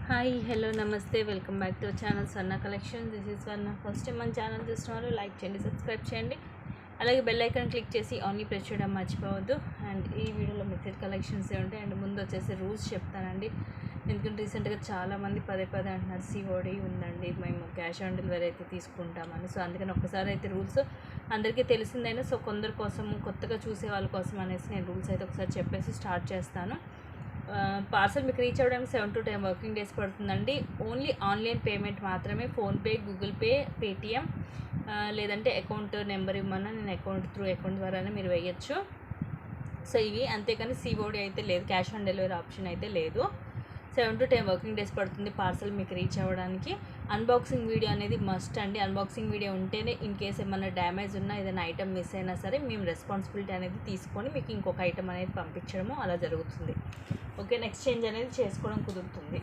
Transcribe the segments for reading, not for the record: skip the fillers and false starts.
Hi hello నమస్తే welcome back to channel Swarna collection. This is Swarna. First time మన channel చూస్తున్నారు, like చేయండి, subscribe చేయండి, అలాగే బెల్ ఐకాన్ క్లిక్ చేసి ఆన్లీ ప్రెస్ చేయడం మర్చిపోవద్దు. అండ్ ఈ వీడియోలో మెథడ్ కలెక్షన్స్ ఉంటాయి. అండ్ ముందు వచ్చేసి రూల్స్ చెప్తానండి, ఎందుకంటే రీసెంట్గా చాలామంది పదే అంటున్నారు సిఓడి ఉందండి, మేము క్యాష్ ఆన్ డెలివరీ అయితే తీసుకుంటామని. సో అందుకని ఒక్కసారి అయితే రూల్స్ అందరికీ తెలిసిందైనా, సో కొందరి కోసం కొత్తగా చూసే వాళ్ళ కోసం అనేసి నేను రూల్స్ అయితే ఒకసారి చెప్పేసి స్టార్ట్ చేస్తాను. పార్సల్ మీకు రీచ్ అవ్వడానికి 7 to 10 వర్కింగ్ డేస్ పడుతుందండి. ఓన్లీ ఆన్లైన్ పేమెంట్ మాత్రమే. ఫోన్పే, గూగుల్ పే, పేటిఎం, లేదంటే అకౌంట్ నెంబర్ ఇవ్వమన్నా నేను అకౌంట్ ద్వారానే మీరు వేయచ్చు. సో ఇవి అంతేకాని సిఓడి అయితే లేదు, క్యాష్ ఆన్ డెలివరీ ఆప్షన్ అయితే లేదు. 7 to 10 వర్కింగ్ డేస్ పడుతుంది పార్సల్ మీకు రీచ్ అవ్వడానికి. అన్బాక్సింగ్ వీడియో అనేది మస్ట్ అండి. అన్బాక్సింగ్ వీడియో ఉంటేనే ఇన్ కేస్ ఏమన్నా డ్యామేజ్ ఉన్నా, ఏదైనా ఐటమ్ మిస్ అయినా సరే మేము రెస్పాన్సిబిలిటీ అనేది తీసుకొని మీకు ఇంకొక ఐటమ్ అనేది పంపించడము అలా జరుగుతుంది. ఓకే, ఎక్స్చేంజ్ అనేది చేసుకోవడం కుదురుతుంది.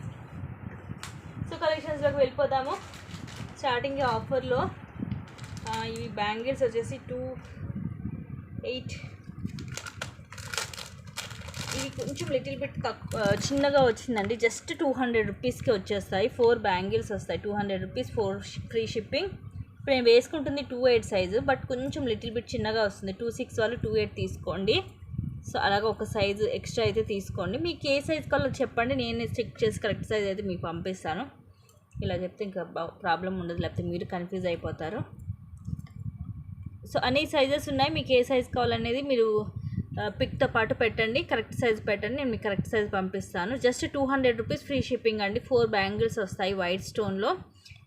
సో కలెక్షన్స్లోకి వెళ్ళిపోతాము. స్టార్టింగ్ ఆఫర్లో ఇవి బ్యాంగిల్స్ వచ్చేసి 2.8. ఇవి కొంచెం లిటిల్ బిట్ చిన్నగా వచ్చిందండి. జస్ట్ 200 రూపీస్కి వచ్చేస్తాయి. 4 బ్యాంగిల్స్ వస్తాయి. 200 రూపీస్, 4 ఫ్రీ షిప్పింగ్. ఇప్పుడు నేను వేసుకుంటుంది 2.8 సైజు, బట్ కొంచెం లిటిల్ బిట్ చిన్నగా వస్తుంది. 2.6 వాళ్ళు 2.8 తీసుకోండి. సో అలాగే ఒక సైజు ఎక్స్ట్రా అయితే తీసుకోండి. మీకు ఏ సైజ్ కావాలో చెప్పండి, నేను చెక్ చేసి కరెక్ట్ సైజ్ అయితే మీకు పంపిస్తాను. ఇలా చెప్తే ఇంకా ప్రాబ్లం ఉండదు, లేకపోతే మీరు కన్ఫ్యూజ్ అయిపోతారు. సో అన్ని సైజెస్ ఉన్నాయి. మీకు ఏ సైజ్ కావాలనేది మీరు పిక్తో పాటు పెట్టండి, కరెక్ట్ సైజ్ పెట్టండి, నేను మీకు కరెక్ట్ సైజ్ పంపిస్తాను. జస్ట్ 200 రూపీస్ ఫ్రీ షిప్పింగ్ అండి. 4 బ్యాంగిల్స్ వస్తాయి వైట్ స్టోన్లో.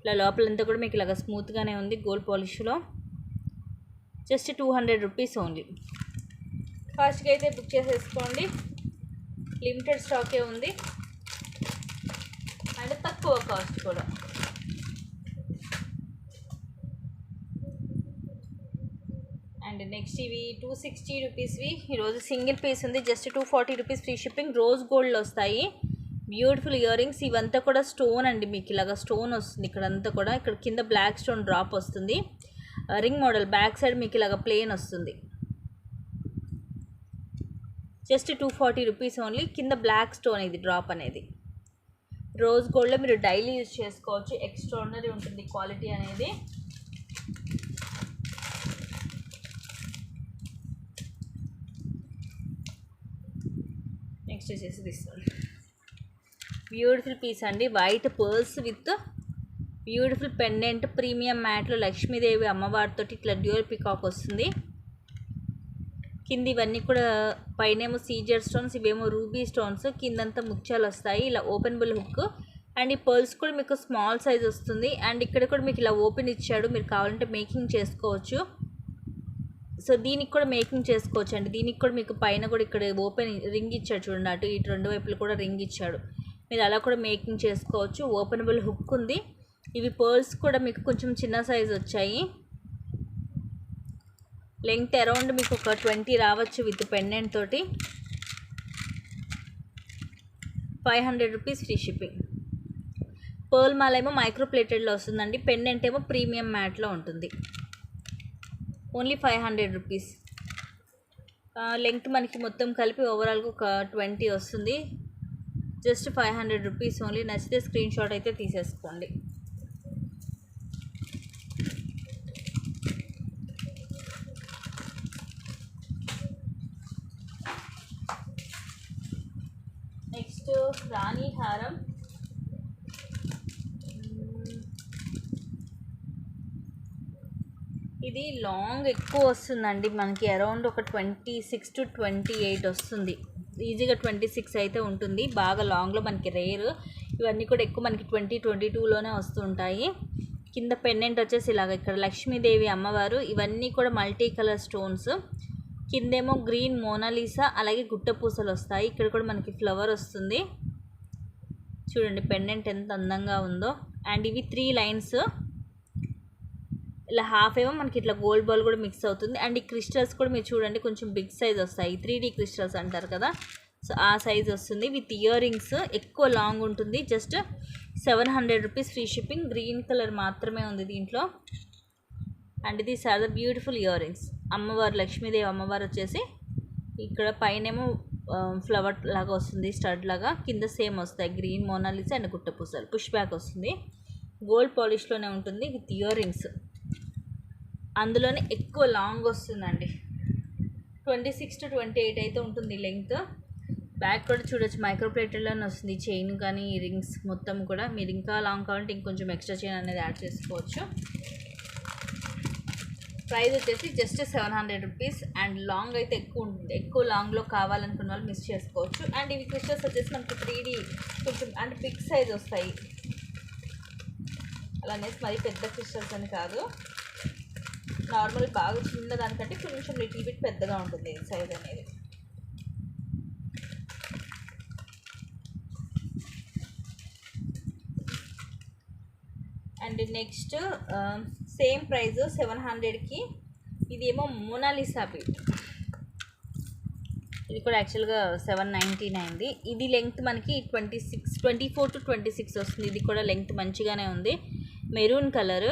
ఇలా లోపలంతా కూడా మీకు ఇలాగ స్మూత్గానే ఉంది, గోల్డ్ పాలిష్లో. Just 200 rupees only. ఫాస్ట్గా అయితే బుక్ చేసేసుకోండి, లిమిటెడ్ స్టాకే ఉంది అండ్ తక్కువ కాస్ట్ కూడా. అండ్ నెక్స్ట్ ఇవి 260 రూపీస్వి. ఈరోజు సింగిల్ పీస్ ఉంది, just 240 rupees free shipping. Rose గోల్డ్లో వస్తాయి, బ్యూటిఫుల్ ఇయర్ రింగ్స్. ఇవంతా కూడా స్టోన్ అండి, మీకు ఇలాగ స్టోన్ వస్తుంది ఇక్కడంతా కూడా. ఇక్కడ కింద బ్లాక్ స్టోన్ డ్రాప్ వస్తుంది, రింగ్ మోడల్. బ్యాక్ సైడ్ మీకు ఇలాగ ప్లెయిన్ వస్తుంది. Just 240 rupees only. కింద బ్లాక్ స్టోన్ ఇది డ్రాప్ అనేది. రోజ్ గోల్డ్లో మీరు డైలీ యూజ్ చేసుకోవచ్చు, ఎక్స్ట్రాడినరీ ఉంటుంది క్వాలిటీ అనేది. నెక్స్ట్ వచ్చేసి తీసుకోండి, బ్యూటిఫుల్ పీస్ అండి. White pearls with beautiful pendant, premium మ్యాట్లో లక్ష్మీదేవి అమ్మవారితో ఇట్లా డ్యూయల్ పికాక్ వస్తుంది. కింద ఇవన్నీ కూడా పైనేమో సీజర్ స్టోన్స్, ఇవేమో రూబీ స్టోన్స్, కిందంతా ముత్యాలు వస్తాయి. ఇలా ఓపెనబుల్ హుక్. అండ్ ఈ పర్ల్స్ కూడా మీకు స్మాల్ సైజ్ వస్తుంది. అండ్ ఇక్కడ కూడా మీకు ఇలా ఓపెన్ ఇచ్చాడు, మీరు కావాలంటే మేకింగ్ చేసుకోవచ్చు. సో దీనికి కూడా మేకింగ్ చేసుకోవచ్చు అండి. దీనికి కూడా మీకు పైన కూడా ఇక్కడ ఓపెన్ రింగ్ ఇచ్చాడు చూడండి, అటు ఇటు రెండు వైపులు కూడా రింగ్ ఇచ్చాడు, మీరు అలా కూడా మేకింగ్ చేసుకోవచ్చు. ఓపెనబుల్ హుక్ ఉంది. ఇవి పర్ల్స్ కూడా మీకు కొంచెం చిన్న సైజ్ వచ్చాయి. లెంగ్త్ అరౌండ్ మీకు ఒక 20 రావచ్చు విత్ పెండెంట్ తోటి. 500 రూపీస్ ఫ్రీ షిప్పింగ్. పర్ల్ మాల ఏమో మైక్రో ప్లేటెడ్లో వస్తుందండి, పెండెంట్ ఏమో ప్రీమియం మ్యాట్లో ఉంటుంది. Only 500 rupees. లెంగ్త్ మనకి మొత్తం కలిపి ఓవరాల్గా ఒక 20 వస్తుంది. Just 500 rupees only. నచ్చితే స్క్రీన్ షాట్ అయితే తీసేసుకోండి. నెక్స్ట్ రాణి హారం. ఇది లాంగ్ ఎక్కువ వస్తుందండి, మనకి అరౌండ్ ఒక 26 to 28 వస్తుంది. ఈజీగా 26 అయితే ఉంటుంది. బాగా లాంగ్లో మనకి రేర్. ఇవన్నీ కూడా ఎక్కువ మనకి 2022లోనే వస్తుంటాయి. కింద పెండెంట్ వచ్చేసి ఇలాగ ఇక్కడ లక్ష్మీదేవి అమ్మవారు. ఇవన్నీ కూడా మల్టీ కలర్ స్టోన్స్. కిందేమో గ్రీన్ మోనాలీసా, అలాగే గుట్టపూసలు వస్తాయి. ఇక్కడ కూడా మనకి ఫ్లవర్ వస్తుంది. చూడండి పెండెంట్ ఎంత అందంగా ఉందో. అండ్ ఇవి 3 లైన్స్. ఇలా హాఫ్ ఏమో మనకి ఇట్లా గోల్డ్ బాల్ కూడా మిక్స్ అవుతుంది. అండ్ ఈ క్రిస్టల్స్ కూడా మీరు చూడండి కొంచెం బిగ్ సైజ్ వస్తాయి, 3D క్రిస్టల్స్ అంటారు కదా, సో ఆ సైజ్ వస్తుంది. విత్ ఇయర్ రింగ్స్ ఎక్కువ లాంగ్ ఉంటుంది. Just 700 rupees free shipping. Green colour మాత్రమే ఉంది దీంట్లో. And these are the beautiful ear rings. అమ్మవారు లక్ష్మీదేవి అమ్మవారు వచ్చేసి ఇక్కడ పైనేమో ఫ్లవర్ లాగా వస్తుంది, స్టడ్ లాగా. కింద సేమ్ వస్తాయి గ్రీన్ మోనాలిసా అండ్ గుట్ట పూసలు. పుష్ బ్యాక్ వస్తుంది, గోల్డ్ పాలిష్లోనే ఉంటుంది విత్ ఇయర్ రింగ్స్. అందులోనే ఎక్కువ లాంగ్ వస్తుందండి, 26 to 28 అయితే ఉంటుంది లెంగ్త్. బ్యాక్ కూడా చూడొచ్చు మైక్రో ప్లేటెడ్లోనే వస్తుంది, చైన్ కానీ రింగ్స్ మొత్తం కూడా. మీరు ఇంకా లాంగ్ కావాలంటే ఇంకొంచెం ఎక్స్ట్రా చైన్ అనేది యాడ్ చేసుకోవచ్చు. ప్రైస్ వచ్చేసి జస్ట్ 700 రూపీస్. అండ్ లాంగ్ అయితే ఎక్కువ ఉంటుంది, ఎక్కువ లాంగ్లో కావాలనుకున్న వాళ్ళు మిస్ చేసుకోవచ్చు. అండ్ ఇవి క్రిస్టల్స్ వచ్చేసి మనకి 3D కొంచెం అంటే బిగ్ సైజ్ వస్తాయి, అలానే మరి పెద్ద క్రిస్టల్స్ అని కాదు, నార్మల్ బాగా చిన్న దానికంటే కొంచెం లిటిల్ బిట్ పెద్దగా ఉంటుంది సైజ్ అనేది. అండ్ నెక్స్ట్ సేమ్ ప్రైస్ 700కి ఇది ఏమో మోనాలిసా బీట్. ఇది కూడా యాక్చువల్గా 799. ఇది లెంగ్త్ మనకి 24 to 26 వస్తుంది. ఇది కూడా లెంగ్త్ మంచిగానే ఉంది, మెరూన్ కలర్.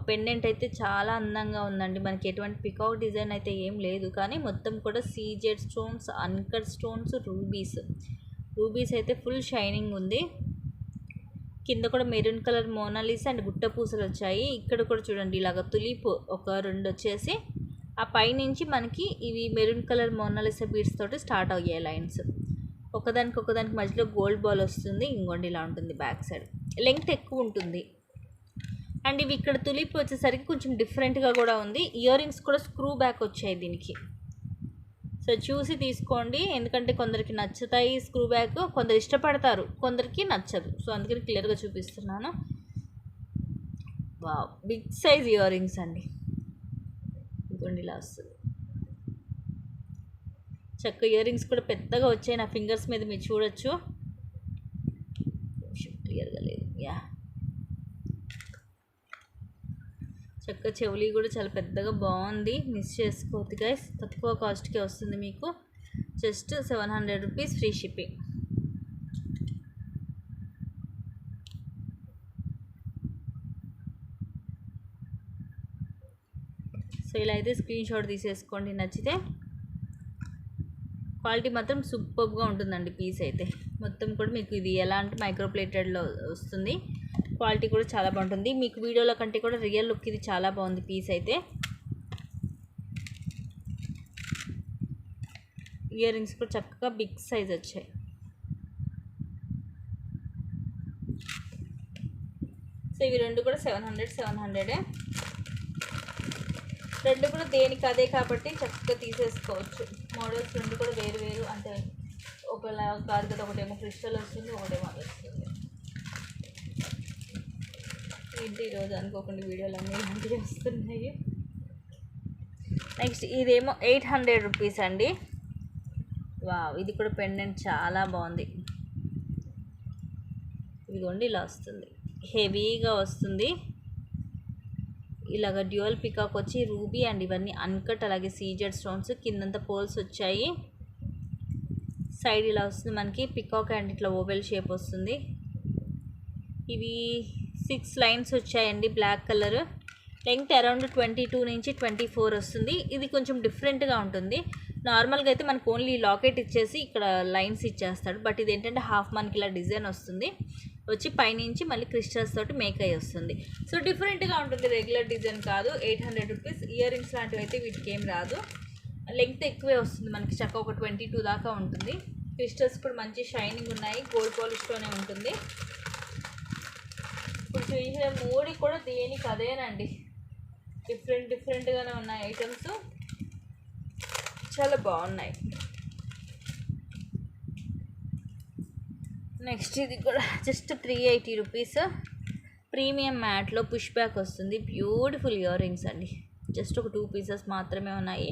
పెండెంట్ అయితే చాలా అందంగా ఉందండి. మనకి ఎటువంటి పికాక్ డిజైన్ అయితే ఏం లేదు, కానీ మొత్తం కూడా CZ stones, uncut stones, rubies అయితే ఫుల్ షైనింగ్ ఉంది. కింద కూడా మెరూన్ కలర్ మోనాలిసా అండ్ గుట్ట పూసలు వచ్చాయి. ఇక్కడ కూడా చూడండి ఇలాగ తులిప్ ఒక 2 వచ్చేసి, ఆ పైనుంచి మనకి ఇవి మెరూన్ కలర్ మోనాలిసా బీడ్స్ తోటి స్టార్ట్ అయ్యాయి లైన్స్. ఒకదానికి మధ్యలో గోల్డ్ బాల్ వస్తుంది. ఇంకోండి ఇలా ఉంటుంది బ్యాక్ సైడ్, లెంగ్త్ ఎక్కువ ఉంటుంది. అండ్ ఇవి ఇక్కడ తులిప్ వచ్చేసరికి కొంచెం డిఫరెంట్గా కూడా ఉంది. ఇయర్ రింగ్స్ కూడా స్క్రూ బ్యాక్ వచ్చాయి దీనికి. సో చూసి తీసుకోండి, ఎందుకంటే కొందరికి నచ్చుతాయి స్క్రూ బ్యాక్, కొందరు ఇష్టపడతారు, కొందరికి నచ్చదు. సో అందుకని క్లియర్గా చూపిస్తున్నాను. Wow, big size ear rings అండి. ఇదిగోండి ఇలా వస్తుంది. చక్క ఇయర్ రింగ్స్ కూడా పెద్దగా వచ్చాయి నా ఫింగర్స్ మీద, మీరు చూడొచ్చు. క్లియర్గా లేదు. యా, చక్క చెవులి కూడా చాలా పెద్దగా బాగుంది, మిస్ చేసుకోవద్దు గైస్. తక్కువ కాస్ట్కే వస్తుంది మీకు, just 700 rupees, free shipping. So ఇలా అయితే స్క్రీన్ షాట్ తీసేసుకోండి నచ్చితే. క్వాలిటీ మాత్రం సూపర్గా ఉంటుందండి పీస్ అయితే. మొత్తం కూడా మీకు ఇది ఎలా అంటే మైక్రో ప్లేటెడ్లో వస్తుంది, క్వాలిటీ కూడా చాలా బాగుంటుంది. మీకు వీడియోలో కంటే కూడా రియల్ లుక్ ఇది చాలా బాగుంది పీస్ అయితే. ఇయర్ రింగ్స్ కూడా చక్కగా బిగ్ సైజ్ వచ్చాయి. సో ఇవి రెండు కూడా 700. రెండు కూడా దేనికి అదే కాబట్టి చక్కగా తీసేసుకోవచ్చు. మోడల్స్ రెండు కూడా వేరు అంటే ఒకలా కాదు కదా, ఒకటేమో క్రిస్టల్ వస్తుంది, ఒకటేమో అది వస్తుంది. ఏంటి ఈరోజు అనుకోకుండా వీడియోలు అన్నీ ఇలాంటివి వస్తున్నాయి. నెక్స్ట్ ఇదేమో 800 రూపీస్ అండి. వావ్, ఇది కూడా పెండెంట్ చాలా బాగుంది. ఇదిగోండి ఇలా వస్తుంది, హెవీగా వస్తుంది. ఇలాగ డ్యూయల్ పికాక్ వచ్చి రూబీ అండ్ ఇవన్నీ అన్కట్, అలాగే సీజెడ్ స్టోన్స్, కిందంతా పోల్స్ వచ్చాయి. సైడ్ ఇలా వస్తుంది మనకి పికాక్ అండ్ ఇట్లా ఓవెల్ షేప్ వస్తుంది. ఇవి 6 లైన్స్ వచ్చాయండి, బ్లాక్ కలర్. లెంగ్త్ అరౌండ్ 22 నుంచి 24 వస్తుంది. ఇది కొంచెం డిఫరెంట్గా ఉంటుంది. నార్మల్గా అయితే మనకు ఓన్లీ లాకెట్ ఇచ్చేసి ఇక్కడ లైన్స్ ఇచ్చేస్తాడు, బట్ ఇది ఏంటంటే హాఫ్ మనకి ఇలా డిజైన్ వస్తుంది, వచ్చి పైనుంచి మళ్ళీ క్రిస్టల్స్ తోటి మేక్ అయ్యి వస్తుంది. సో డిఫరెంట్గా ఉంటుంది, రెగ్యులర్ డిజైన్ కాదు. 800 రూపీస్. ఇయర్ రింగ్స్ లాంటివి అయితే వీటికి ఏం రాదు. లెంగ్త్ ఎక్కువే వస్తుంది మనకి, చక్క ఒక 22 దాకా ఉంటుంది. క్రిస్టల్స్ కూడా మంచి షైనింగ్ ఉన్నాయి, గోల్డ్ పాలిష్తోనే ఉంటుంది. ఇప్పుడు చూసిన 3 కూడా దేనికి అదేనండి, డిఫరెంట్గానే ఉన్నాయి ఐటమ్స్, చాలా బాగున్నాయి. నెక్స్ట్ ఇది కూడా జస్ట్ 380 రూపీస్. ప్రీమియం మ్యాట్లో పుష్ బ్యాక్ వస్తుంది, బ్యూటిఫుల్ ఇయర్ రింగ్స్ అండి. జస్ట్ ఒక 2 పీసెస్ మాత్రమే ఉన్నాయి.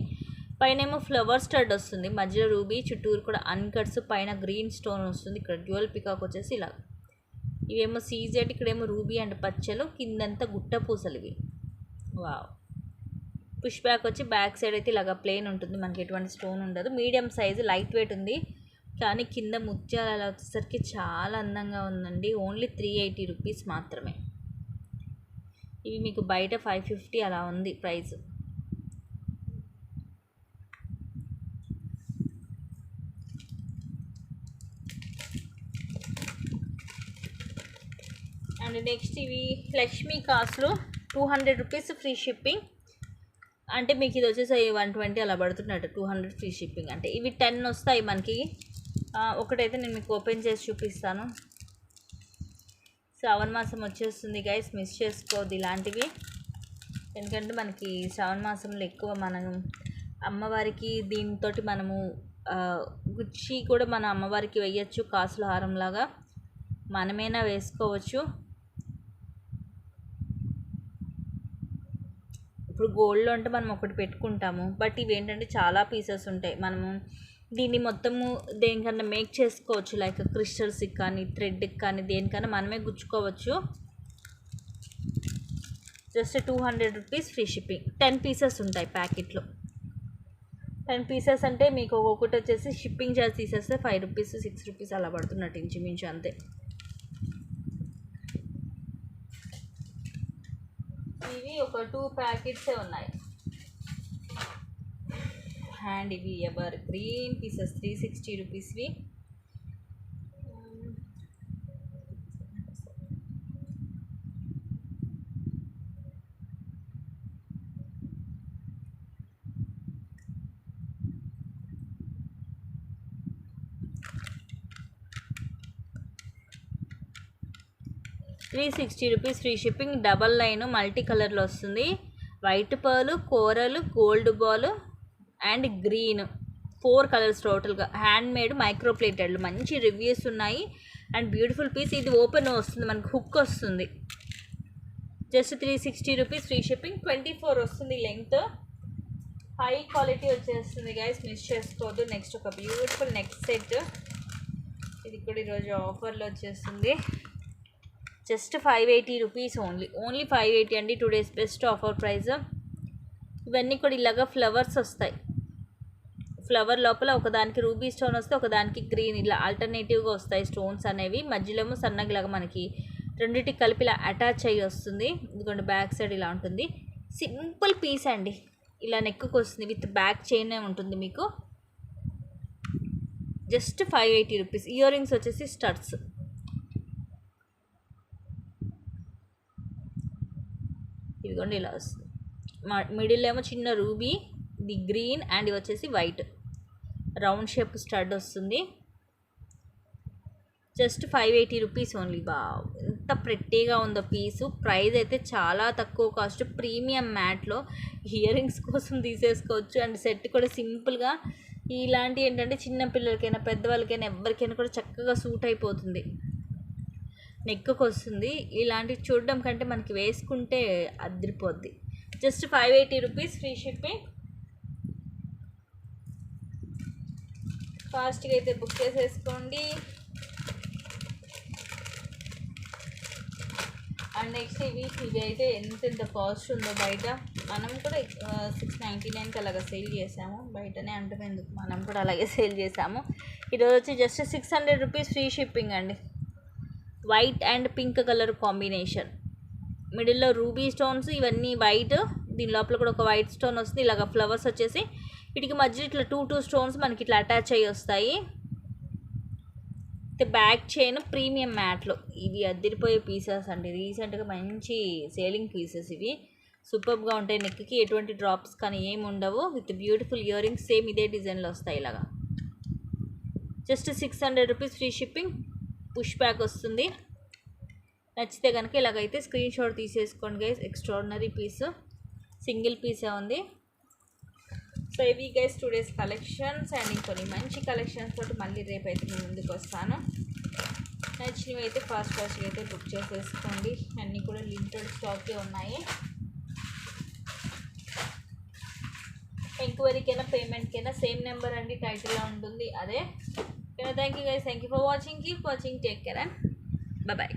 పైనేమో ఫ్లవర్ స్టడ్ వస్తుంది, మధ్యలో రూబీ, చుట్టూరు కూడా అన్కట్స్, పైన గ్రీన్ స్టోన్ వస్తుంది. ఇక్కడ డ్యూయల్ పికాక్ వచ్చేసి ఇలా, ఇవేమో సీజెడ్, ఇక్కడేమో రూబీ అండ్ పచ్చలు, కిందంతా గుట్ట పూసలు ఇవి. వావ్, పుష్ బ్యాక్ వచ్చి బ్యాక్ సైడ్ అయితే ఇలాగ ప్లెయిన్ ఉంటుంది, మనకి ఎటువంటి స్టోన్ ఉండదు. మీడియం సైజు, లైట్ వెయిట్ ఉంది, కానీ కింద ముత్యాలు అలా వచ్చేసరికి చాలా అందంగా ఉందండి. ఓన్లీ 380 రూపీస్ మాత్రమే. ఇవి మీకు బయట 550 అలా ఉంది ప్రైస్. అండ్ నెక్స్ట్ ఇవి లక్ష్మీ కాసులు 200 రూపీస్ ఫ్రీ షిప్పింగ్. అంటే మీకు ఇది వచ్చేసి 120 అలా పడుతున్నట్టు, 200 ఫ్రీ షిప్పింగ్. అంటే ఇవి 10 వస్తాయి మనకి. ఒకటైతే నేను మీకు ఓపెన్ చేసి చూపిస్తాను. శ్రావణ మాసం వచ్చేస్తుంది గైస్, మిస్ చేసుకోవద్దు ఇలాంటివి. ఎందుకంటే మనకి శ్రావణ మాసంలో ఎక్కువ మనం అమ్మవారికి దీంతో మనము గుచ్చి కూడా మన అమ్మవారికి వేయచ్చు, కాసుల హారంలాగా మనమైనా వేసుకోవచ్చు. ఇప్పుడు గోల్డ్లో అంటే మనం ఒకటి పెట్టుకుంటాము, బట్ ఇవి ఏంటంటే చాలా పీసెస్ ఉంటాయి. మనము దీన్ని మొత్తము దేనికన్నా మేక్ చేసుకోవచ్చు, లైక్ క్రిస్టల్స్కి కానీ థ్రెడ్కి కానీ దేనికన్నా మనమే గుచ్చుకోవచ్చు. Just 200 rupees free shipping. 10 pieces ఉంటాయి ప్యాకెట్లో. 10 పీసెస్ అంటే మీకు ఒక్కొక్కటి వచ్చేసి షిప్పింగ్ ఛార్జ్ తీసేస్తే 5 రూపీస్ 6 రూపీస్ అలా పడుతున్నట్టు ఇంచుమించు అంతే. ఇవి ఒక 2 ప్యాకెట్సే ఉన్నాయి. అండ్ ఇవి ఎవర్ గ్రీన్ పీసెస్ 360 రూపీస్వి. ₹360 free shipping. Double line multi కలర్లో వస్తుంది. White pearl, coral, gold ball and green, 4 colours టోటల్గా. హ్యాండ్ మేడ్ మైక్రో ప్లేటెడ్, మంచి రివ్యూస్ ఉన్నాయి. And beautiful piece. ఇది ఓపెన్ వస్తుంది, మనకు హుక్ వస్తుంది. Just 360 rupees free shipping. 24 వస్తుంది లెంగ్త్. హై క్వాలిటీ వచ్చేస్తుంది గైస్, మిస్ చేసుకోవద్దు. నెక్స్ట్ ఒక బ్యూటిఫుల్ నెక్ సెట్. ఇది కూడా ఈరోజు ఆఫర్లో వచ్చేస్తుంది. జస్ట్ 580 రూపీస్ ఓన్లీ 580 అండి. 2 days బెస్ట్ ఆఫర్ ప్రైస్. ఇవన్నీ కూడా ఇలాగా ఫ్లవర్స్ వస్తాయి. ఫ్లవర్ లోపల ఒకదానికి రూబీ స్టోన్ వస్తే ఒకదానికి గ్రీన్, ఇలా ఆల్టర్నేటివ్గా వస్తాయి స్టోన్స్ అనేవి. మధ్యలో సన్నగిలాగా మనకి రెండింటికి కలిపి ఇలా అటాచ్ అయ్యి వస్తుంది. ఇదిగోండి బ్యాక్ సైడ్ ఇలా ఉంటుంది. సింపుల్ పీస్ అండి, ఇలా నెక్కు వస్తుంది. విత్ బ్యాక్ చైన్ ఉంటుంది మీకు. Just 580 rupees. ఇయర్ రింగ్స్ వచ్చేసి స్టడ్స్. ఇదిగోండి ఇలా వస్తుంది. మిడిల్ ఏమో చిన్న రూబీ, ఇది గ్రీన్ అండ్ ఇవి వచ్చేసి వైట్ రౌండ్ షేప్ స్టడ్ వస్తుంది. Just 580 rupees only. బావ్, ఎంత ప్రెట్టీగా ఉందో పీసు. ప్రైస్ అయితే చాలా తక్కువ కాస్ట్. ప్రీమియం మ్యాట్లో ఇయర్ రింగ్స్ కోసం తీసేసుకోవచ్చు. అండ్ సెట్ కూడా సింపుల్గా ఇలాంటివి ఏంటంటే చిన్న పిల్లలకైనా పెద్దవాళ్ళకైనా ఎవరికైనా కూడా చక్కగా సూట్ అయిపోతుంది. నెక్కు వస్తుంది. ఇలాంటివి చూడడం కంటే మనకి వేసుకుంటే అదిరిపోద్ది. Just 580 rupees free shipping. ఫాస్ట్గా అయితే బుక్ చేసేసుకోండి. అండ్ నెక్స్ట్ ఇవి అయితే ఎంత కాస్ట్ ఉందో బయట. మనం కూడా 699కి అలాగా సేల్ చేసాము. బయటనే అంటాం ఎందుకు, మనం కూడా అలాగే సేల్ చేసాము. ఈరోజు వచ్చి జస్ట్ 600 రూపీస్ ఫ్రీ షిప్పింగ్ అండి. White and pink colour combination. మిడిల్లో రూబీ స్టోన్స్, ఇవన్నీ వైట్. దీని లోపల కూడా ఒక వైట్ స్టోన్ వస్తుంది. ఇలాగ ఫ్లవర్స్ వచ్చేసి వీటికి మధ్య ఇట్లా 2 స్టోన్స్ మనకి ఇట్లా అటాచ్ అయ్యి వస్తాయి. బ్యాక్ చైన్ ప్రీమియం మ్యాట్లో. ఇవి అదిరిపోయే పీసెస్ అండి. రీసెంట్గా మంచి సేలింగ్ పీసెస్ ఇవి. సూపర్గా ఉంటాయి. నెక్కి ఎటువంటి డ్రాప్స్ కానీ ఏమి ఉండవు. With beautiful ear rings same ఇదే డిజైన్లో వస్తాయి ఇలాగా. Just 600 rupees free shipping. Push back వస్తుంది. నచ్చితే కనుక ఇలాగైతే స్క్రీన్ షాట్ తీసేసుకోండి గైస్. ఎక్స్ట్రాడినరీ పీస్, సింగిల్ పీసే ఉంది. సో ఇవి గైస్ 2 days కలెక్షన్స్. అండ్ ఇంకొన్ని మంచి కలెక్షన్స్ తోటి మళ్ళీ రేపు అయితే నేను ముందుకు వస్తాను. నచ్చినవి అయితే ఫాస్ట్గా అయితే బుక్ చేసేసుకోండి. అన్నీ కూడా లిమిటెడ్ స్టాకే ఉన్నాయి. ఎంక్వైరీకైనా పేమెంట్కైనా సేమ్ నెంబర్ అండి, టైటిల్లో ఉంటుంది అదే. Thank you guys, thank you for watching. Keep watching, take care and bye.